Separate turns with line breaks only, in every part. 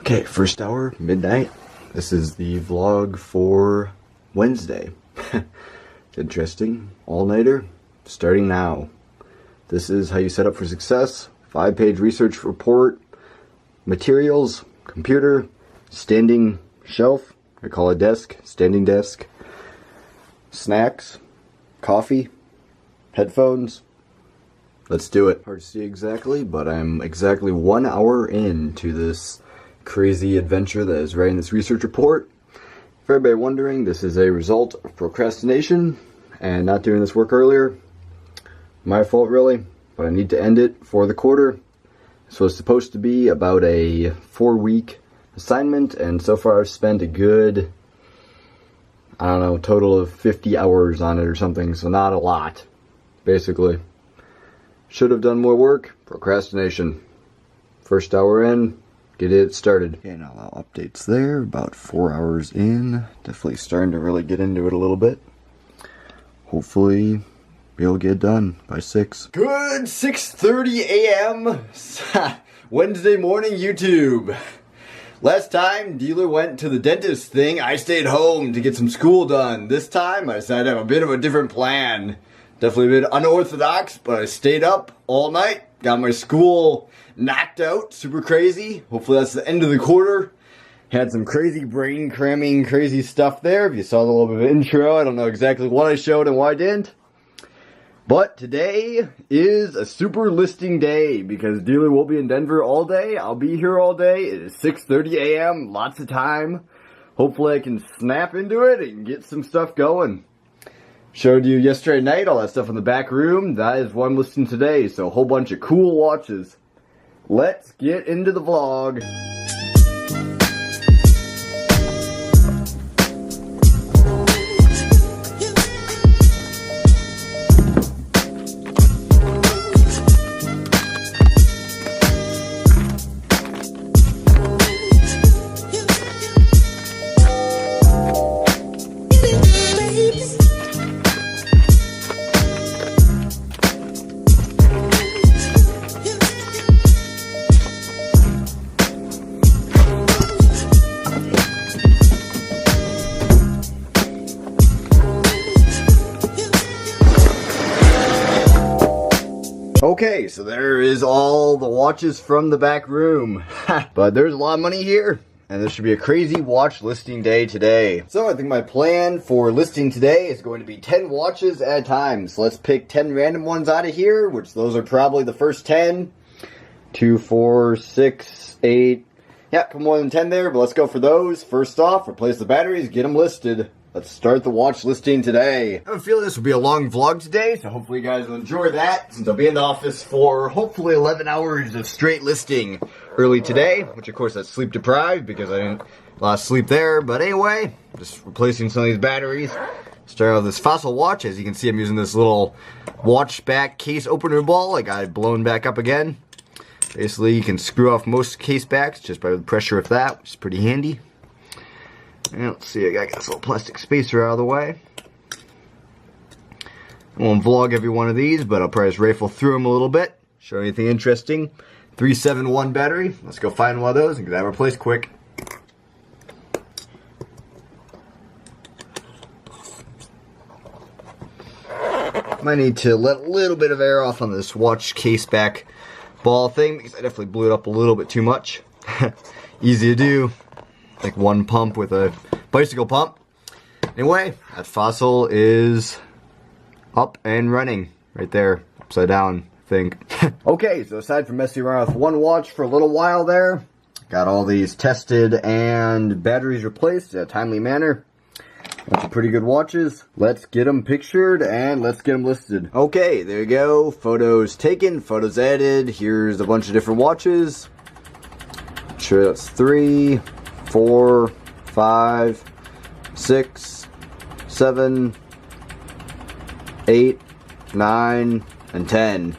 Okay, first hour, midnight. This is the vlog for Wednesday. It's interesting. All-nighter, starting now. This is how you set up for success. 5-page research report, materials, computer, standing shelf, I call it desk, standing desk, snacks, coffee, headphones. Let's do it. Hard to see exactly, but I'm exactly 1 hour into this crazy adventure that is writing this research report. For everybody wondering, this is a result of procrastination and not doing this work earlier. My fault really, but I need to end it for the quarter. So it's supposed to be about a 4-week assignment, and so far I've spent a good, I don't know, total of 50 hours on it or something, so not a lot, basically. Should have done more work, procrastination. First hour in, get it started. Okay, now updates there, about 4 hours in. Definitely starting to really get into it a little bit. Hopefully, be able to get it done by 6. Good 6:30 a.m. Wednesday morning YouTube. Last time, dealer went to the dentist thing. I stayed home to get some school done. This time, I decided to have a bit of a different plan. Definitely a bit unorthodox, but I stayed up all night. Got my school knocked out, super crazy. Hopefully that's the end of the quarter. Had some crazy brain cramming, crazy stuff there. If you saw the little bit of intro, I don't know exactly what I showed and why I didn't. But today is a super listing day because dealer will be in Denver all day. I'll be here all day. It is 6:30 a.m., lots of time. Hopefully I can snap into it and get some stuff going. Showed you yesterday night, all that stuff in the back room. That is what I'm listing today, so a whole bunch of cool watches. Let's get into the vlog. Okay, so there is all the watches from the back room. But there's a lot of money here, and this should be a crazy watch listing day today. So I think my plan for listing today is going to be 10 watches at a time. So let's pick 10 random ones out of here, which those are probably the first 10. 2, 4, 6, 8. Yeah, a couple more than 10 there, but let's go for those. First off, replace the batteries, get them listed. Let's start the watch listing today. I have a feeling this will be a long vlog today, so hopefully you guys will enjoy that, since I'll be in the office for hopefully 11 hours of straight listing early today, which of course that's sleep deprived because I didn't a lot of sleep there. But anyway, just replacing some of these batteries. Start with this Fossil watch. As you can see, I'm using this little watch back case opener ball. I got it blown back up again. Basically, you can screw off most case backs just by the pressure of that, which is pretty handy. And let's see, I got this little plastic spacer out of the way. I won't vlog every one of these, but I'll probably just rifle through them a little bit. Show anything interesting. 371 battery. Let's go find one of those and get that replaced quick. Might need to let a little bit of air off on this watch case back ball thing because I definitely blew it up a little bit too much. Easy to do. Like one pump with a bicycle pump. Anyway, that Fossil is up and running right there, upside down, I think. Okay, so aside from messing around with one watch for a little while there, got all these tested and batteries replaced in a timely manner. Bunch of pretty good watches. Let's get them pictured and let's get them listed. Okay, there you go. Photos taken, photos edited. Here's a bunch of different watches. Sure, that's 3, 4, 5, 6, 7, 8, 9, and 10.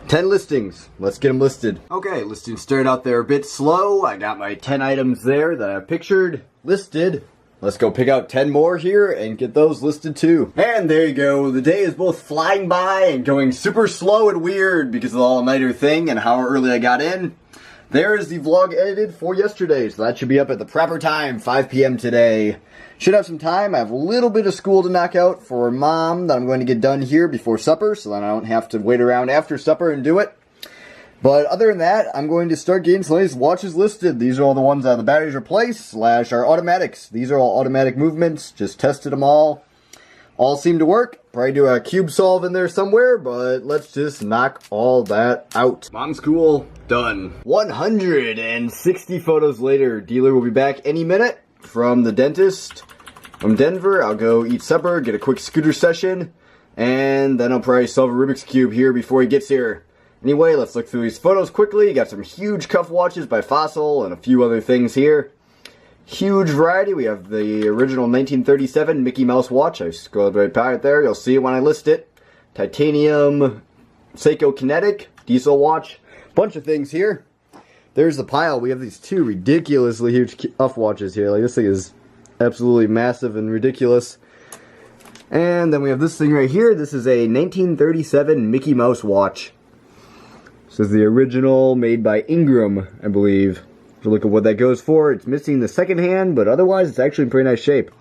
10 listings. Let's get them listed. Okay, listings started out there a bit slow. I got my 10 items there that I pictured, listed. Let's go pick out 10 more here and get those listed too. And there you go. The day is both flying by and going super slow and weird because of the all-nighter thing and how early I got in. There is the vlog edited for yesterday, so that should be up at the proper time, 5 p.m. today. Should have some time. I have a little bit of school to knock out for Mom that I'm going to get done here before supper, so then I don't have to wait around after supper and do it. But other than that, I'm going to start getting some of these watches listed. These are all the ones that the batteries replaced, / are automatics. These are all automatic movements. Just tested them all. All seem to work. Probably do a cube solve in there somewhere, but let's just knock all that out. Mom's cool. Done. 160 photos later. Dealer will be back any minute from the dentist from Denver. I'll go eat supper, get a quick scooter session, and then I'll probably solve a Rubik's Cube here before he gets here. Anyway, let's look through these photos quickly. Got some huge cuff watches by Fossil and a few other things here. Huge variety. We have the original 1937 Mickey Mouse watch. I scrolled right by it there. You'll see it when I list it. Titanium Seiko Kinetic diesel watch. Bunch of things here. There's the pile. We have these two ridiculously huge cuff watches here. Like, this thing is absolutely massive and ridiculous. And then we have this thing right here. This is a 1937 Mickey Mouse watch. This is the original, made by Ingram, I believe. So look at what that goes for. It's missing the second hand, but otherwise it's actually in pretty nice shape.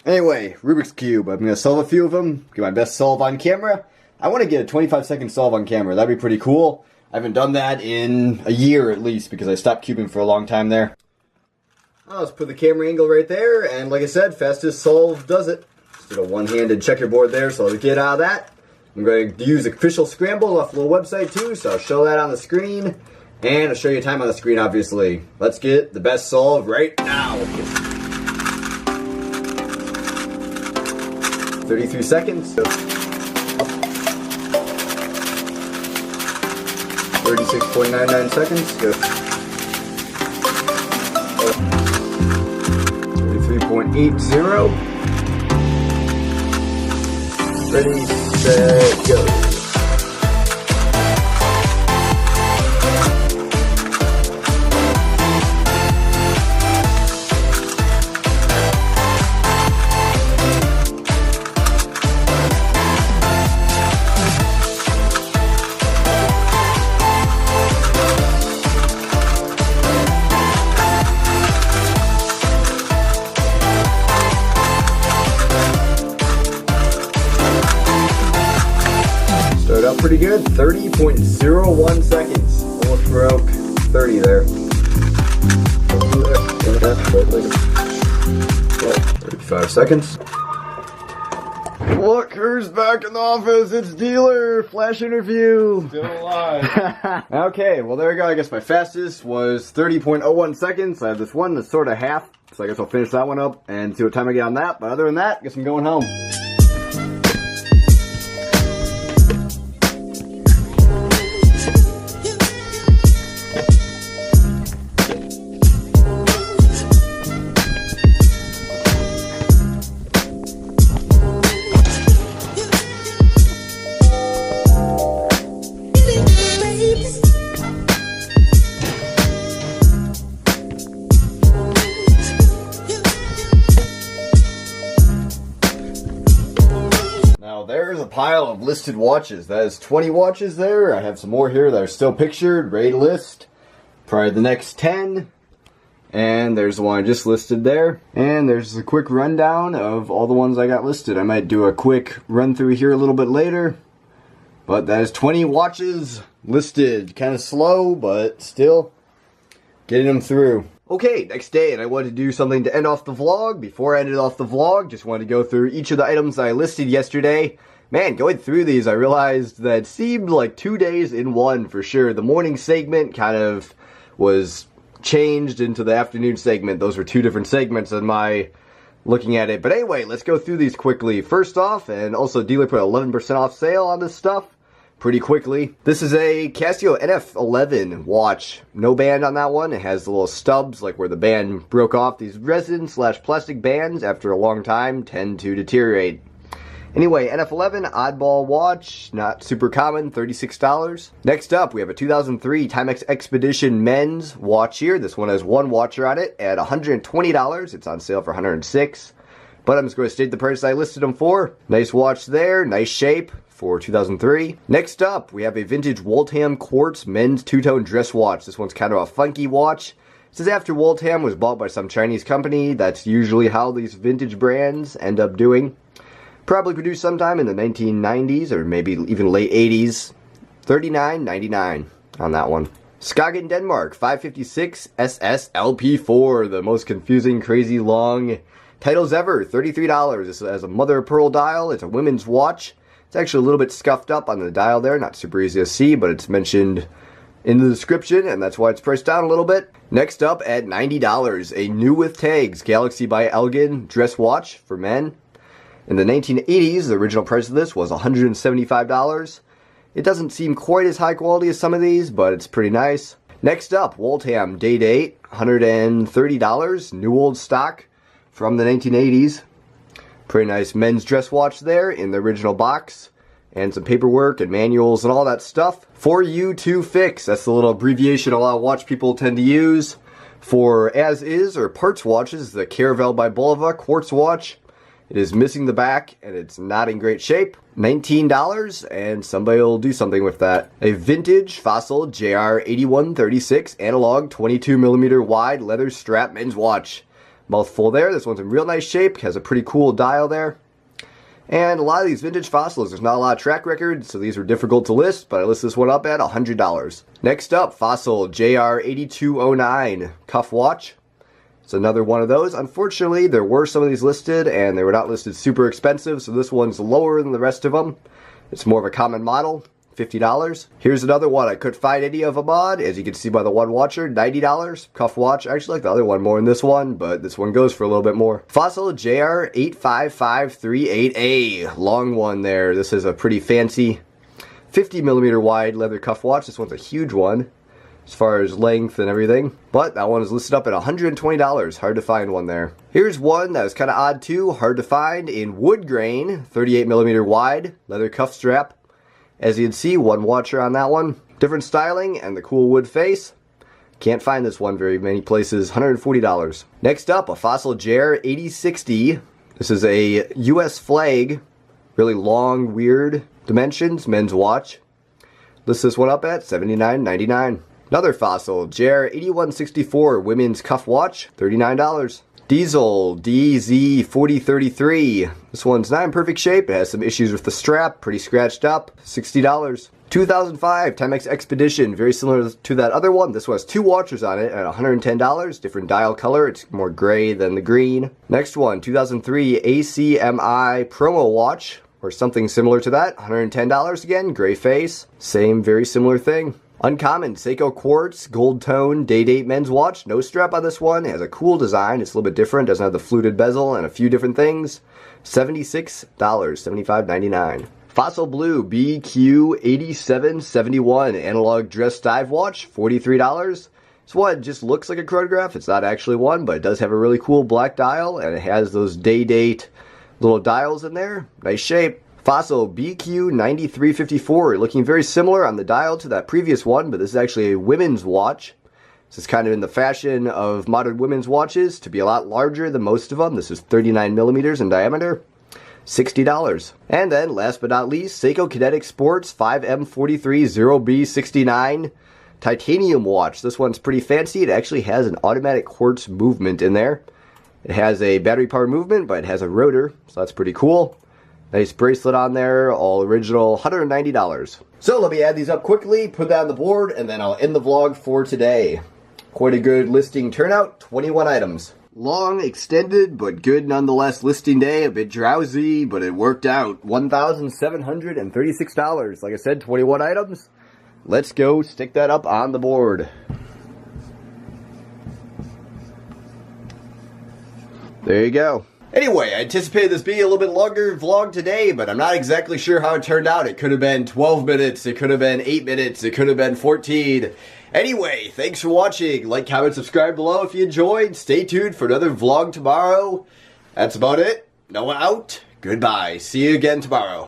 Anyway, Rubik's Cube. I'm going to solve a few of them. Get my best solve on camera. I want to get a 25-second solve on camera. That'd be pretty cool. I haven't done that in a year at least because I stopped cubing for a long time there. I'll just put the camera angle right there, and like I said, fastest solve does it. Just did a one-handed checkerboard there, so I'll get out of that. I'm going to use Official Scramble off the little website too, so I'll show that on the screen. And I'll show you time on the screen, obviously. Let's get the best solve right now. 33 seconds. 36.99 seconds. 33.80. Ready, set, go. Started out pretty good, 30.01 seconds. Almost broke 30 there. 35 seconds. Look who's back in the office, it's Dealer! Flash interview!
Still alive.
Okay, well there we go. I guess my fastest was 30.01 seconds. I have this one that's sort of half, so I guess I'll finish that one up and see what time I get on that. But other than that, I guess I'm going home. There's a pile of listed watches. That is 20 watches there. I have some more here that are still pictured, ready to list. Probably the next 10. And there's the one I just listed there. And there's a quick rundown of all the ones I got listed. I might do a quick run through here a little bit later. But that is 20 watches listed. Kind of slow, but still getting them through. Okay, next day, and I wanted to do something to end off the vlog. Before I ended off the vlog, just wanted to go through each of the items I listed yesterday. Man, going through these, I realized that it seemed like 2 days in one for sure. The morning segment kind of was changed into the afternoon segment. Those were two different segments in my looking at it. But anyway, let's go through these quickly. First off, and also Dealer put 11% off sale on this stuff pretty quickly. This is a Casio NF11 watch. No band on that one. It has the little stubs, like where the band broke off. These resin/plastic bands, after a long time, tend to deteriorate. Anyway, NF11 oddball watch, not super common, $36. Next up, we have a 2003 Timex Expedition men's watch here. This one has one watcher on it at $120. It's on sale for $106. But I'm just going to state the price I listed them for. Nice watch there, nice shape, for 2003. Next up, we have a vintage Waltham Quartz men's two-tone dress watch. This one's kind of a funky watch. This is after Waltham was bought by some Chinese company. That's usually how these vintage brands end up doing. Probably produced sometime in the 1990s or maybe even late 80s. $39.99 on that one. Skagen Denmark 556 SSLP4, the most confusing, crazy, long titles ever. $33. This has a mother of pearl dial. It's a women's watch. It's actually a little bit scuffed up on the dial there. Not super easy to see, but it's mentioned in the description, and that's why it's priced down a little bit. Next up at $90, a new with tags Galaxy by Elgin dress watch for men. In the 1980s, the original price of this was $175. It doesn't seem quite as high quality as some of these, but it's pretty nice. Next up, Waltham Day-Date, $130, new old stock from the 1980s. Pretty nice men's dress watch there in the original box. And some paperwork and manuals and all that stuff. For you to fix, that's the little abbreviation a lot of watch people tend to use. For as is or parts watches, the Caravel by Bulova quartz watch. It is missing the back and it's not in great shape. $19 and somebody will do something with that. A vintage Fossil JR8136 analog 22mm wide leather strap men's watch. Mouthful there. This one's in real nice shape. Has a pretty cool dial there. And a lot of these vintage Fossils, there's not a lot of track record, so these are difficult to list, but I list this one up at $100. Next up, Fossil JR8209 cuff watch. It's another one of those. Unfortunately, there were some of these listed, and they were not listed super expensive, so this one's lower than the rest of them. It's more of a common model, $50. Here's another one. I couldn't find any of them on, as you can see by the one watcher, $90. Cuff watch. I actually like the other one more than this one, but this one goes for a little bit more. Fossil JR85538A. Long one there. This is a pretty fancy 50mm wide leather cuff watch. This one's a huge one as far as length and everything, but that one is listed up at $120. Hard to find one there. Here's one that was kind of odd too, hard to find, in wood grain, 38mm wide leather cuff strap. As you can see, one watcher on that one. Different styling and the cool wood face. Can't find this one very many places. $140. Next up, a Fossil JR 8060. This is a US flag. Really long, weird dimensions. Men's watch. List this one up at $79.99. Another Fossil JR 8164 women's cuff watch. $39. Diesel DZ4033. This one's not in perfect shape. It has some issues with the strap. Pretty scratched up. $60. 2005 Timex Expedition. Very similar to that other one. This one has two watchers on it at $110. Different dial color. It's more gray than the green. Next one, 2003 ACMI Promo Watch, or something similar to that. $110 again. Gray face. Same, very similar thing. Uncommon Seiko Quartz Gold Tone Day-Date men's watch. No strap on this one. It has a cool design. It's a little bit different. Doesn't have the fluted bezel and a few different things. $76. $75.99. Fossil Blue BQ8771 analog dress dive watch. $43. This one just looks like a chronograph. It's not actually one, but it does have a really cool black dial, and it has those day-date little dials in there. Nice shape. Fossil BQ9354, looking very similar on the dial to that previous one, but this is actually a women's watch. This is kind of in the fashion of modern women's watches to be a lot larger than most of them. This is 39mm in diameter. $60. And then, last but not least, Seiko Kinetic Sports 5M43 0B69 titanium watch. This one's pretty fancy. It actually has an automatic quartz movement in there. It has a battery powered movement, but it has a rotor, so that's pretty cool. Nice bracelet on there, all original, $190. So let me add these up quickly, put that on the board, and then I'll end the vlog for today. Quite a good listing turnout, 21 items. Long, extended, but good nonetheless listing day. A bit drowsy, but it worked out. $1,736. Like I said, 21 items. Let's go stick that up on the board. There you go. Anyway, I anticipated this being a little bit longer vlog today, but I'm not exactly sure how it turned out. It could have been 12 minutes, it could have been 8 minutes, it could have been 14. Anyway, thanks for watching. Like, comment, subscribe below if you enjoyed. Stay tuned for another vlog tomorrow. That's about it. Noah out. Goodbye. See you again tomorrow.